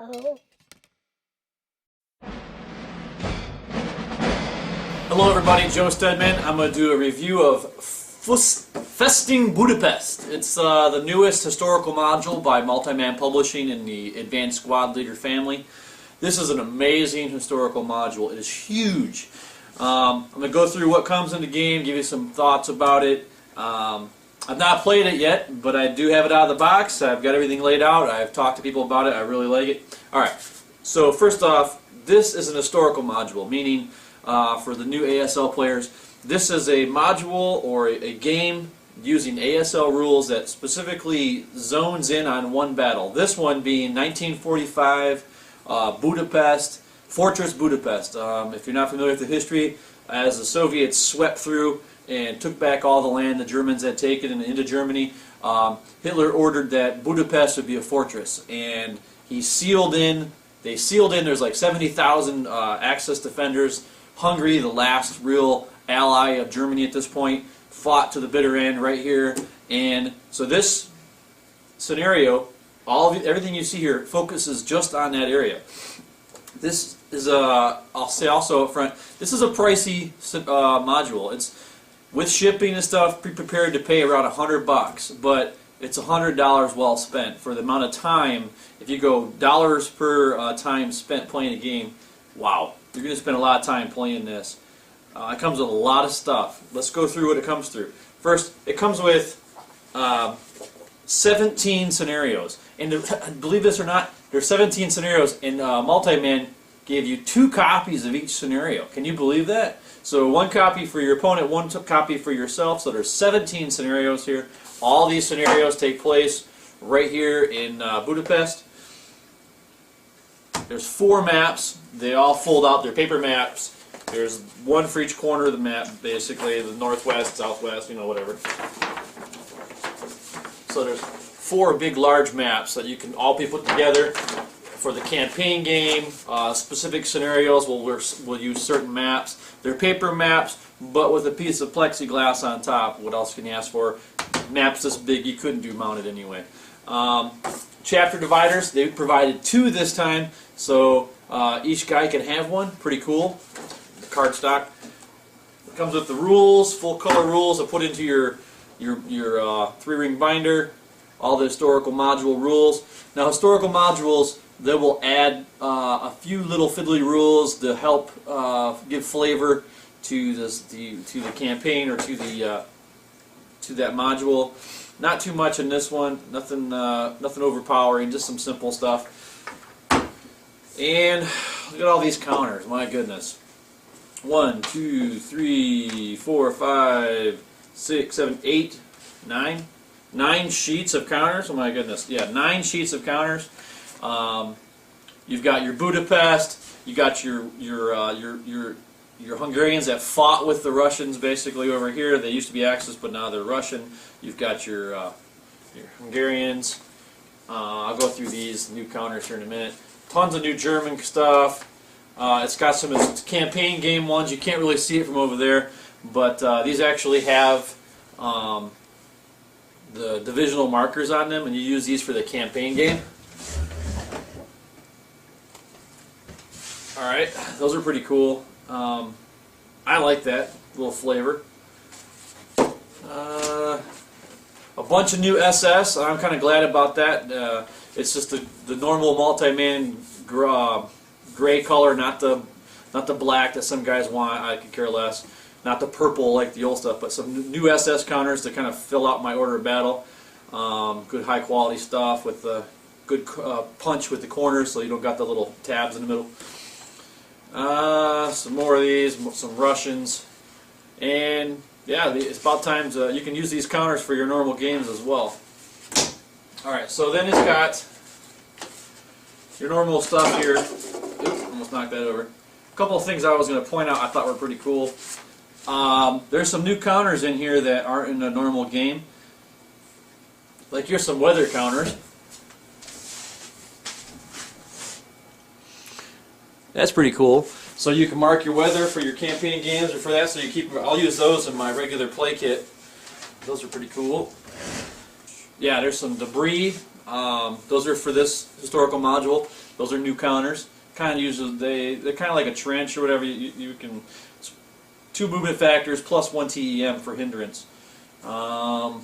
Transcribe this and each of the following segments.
Hello everybody, Joe Steadman. I'm going to do a review of Festung Budapest. It's the newest historical module by Multi-Man Publishing in the Advanced Squad Leader family. This is an amazing historical module. It is huge. I'm going to go through what comes in the game, give you some thoughts about it. I've not played it yet, but I do have it out of the box. I've got everything laid out. I've talked to people about it. I really like it. Alright, so first off, this is an historical module, meaning for the new ASL players, this is a module or a game using ASL rules that specifically zones in on one battle. This one being 1945 Budapest, Fortress Budapest. If you're not familiar with the history, as the Soviets swept through and took back all the land the Germans had taken into Germany, Hitler ordered that Budapest would be a fortress, and he sealed in. They sealed in. There's like 70,000 Axis defenders. Hungary, the last real ally of Germany at this point, fought to the bitter end right here. And so this scenario, everything you see here, focuses just on that area. This is I'll say also up front, this is a pricey module. It's with shipping and stuff, be prepared to pay around $100, but it's $100 well spent for the amount of time. If you go dollars per time spent playing a game, wow, you're going to spend a lot of time playing this. It comes with a lot of stuff. Let's go through what it comes through. First, it comes with 17 scenarios, and believe this or not, there's 17 scenarios, and Multi-Man gave you 2 copies of each scenario. Can you believe that? So 1 copy for your opponent, 1 copy for yourself. So there's 17 scenarios here. All these scenarios take place right here in Budapest. There's 4 maps. They all fold out. They're paper maps. There's 1 for each corner of the map, basically, the northwest, southwest, you know, whatever. So there's 4 big, large maps that you can all be put together for the campaign game. Specific scenarios will use certain maps. They're paper maps, but with a piece of plexiglass on top. What else can you ask for? Maps this big, you couldn't do mounted anyway. Chapter dividers, they provided 2 this time, so each guy can have one. Pretty cool. The card stock. It comes with the rules, full color rules. I put into your 3-ring binder. All the historical module rules. Now, historical modules, they will add a few little fiddly rules to help give flavor to the campaign or to that module. Not too much in this one. Nothing overpowering. Just some simple stuff. And look at all these counters. My goodness. 1, 2, 3, 4, 5, 6, 7, 8, 9. 9 sheets of counters. Oh my goodness. Yeah, 9 sheets of counters. You've got your Budapest. You got your Hungarians that fought with the Russians basically over here. They used to be Axis, but now they're Russian. You've got your Hungarians. I'll go through these new counters here in a minute. Tons of new German stuff. It's got some campaign game ones. You can't really see it from over there, but these actually have the divisional markers on them, and you use these for the campaign game. Alright, those are pretty cool. I like that little flavor. A bunch of new SS. I'm kind of glad about that. It's just the normal Multi-Man gray color, not the black that some guys want. I could care less. Not the purple like the old stuff, but some new SS counters to kind of fill out my order of battle. Good high quality stuff with the good punch with the corners, so you don't got the little tabs in the middle. Some more of these, some Russians, and yeah, it's about time you can use these counters for your normal games as well. Alright, so then it's got your normal stuff here. Oops, almost knocked that over. A couple of things I was going to point out I thought were pretty cool. There's some new counters in here that aren't in a normal game. Like here's some weather counters. That's pretty cool. So you can mark your weather for your campaign games or for that, so you keep. I'll use those in my regular play kit. Those are pretty cool. Yeah, there's some debris. Those are for this historical module. Those are new counters. Kind of uses they're kind of like a trench or whatever. You can 2 movement factors plus 1 TEM for hindrance. So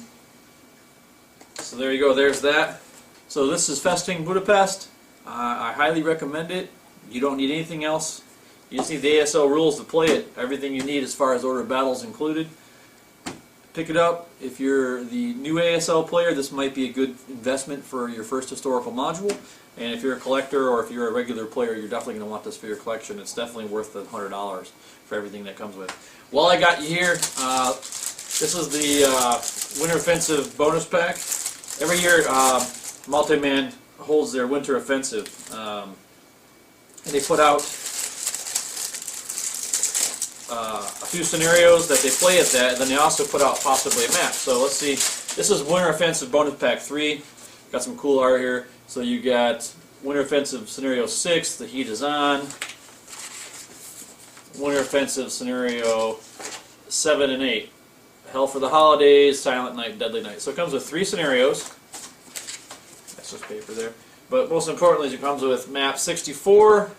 there you go. There's that. So this is Festung Budapest. I highly recommend it. You don't need anything else. You just need the ASL rules to play it. Everything you need as far as order of battle is included. Pick it up. If you're the new ASL player, this might be a good investment for your first historical module. And if you're a collector or if you're a regular player, you're definitely going to want this for your collection. It's definitely worth the $100 for everything that comes with it. While I got you here, this is the Winter Offensive bonus pack. Every year, Multiman holds their Winter Offensive, and they put out a few scenarios that they play at that, and then they also put out possibly a map. So let's see. This is Winter Offensive bonus pack 3. Got some cool art here. So you got Winter Offensive Scenario 6, The Heat is On. Winter Offensive Scenario 7 and 8, Hell for the Holidays, Silent Night, Deadly Night. So it comes with 3 scenarios. That's just paper there. But most importantly, it comes with map 64,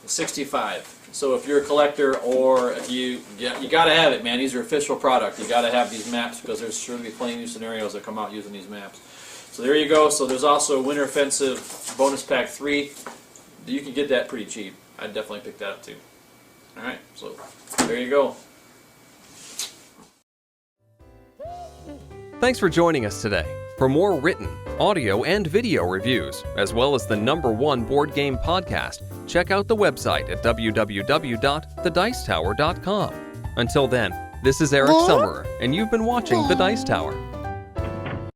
65. So if you're a collector or if you got to have it, man. These are official product. You got to have these maps because there's sure to be plenty of new scenarios that come out using these maps. So there you go. So there's also Winter Offensive bonus pack 3. You can get that pretty cheap. I'd definitely pick that up too. All right. So there you go. Thanks for joining us today. For more written, audio, and video reviews, as well as the #1 board game podcast, check out the website at www.thedicetower.com. Until then, this is Eric Summerer, and you've been watching The Dice Tower.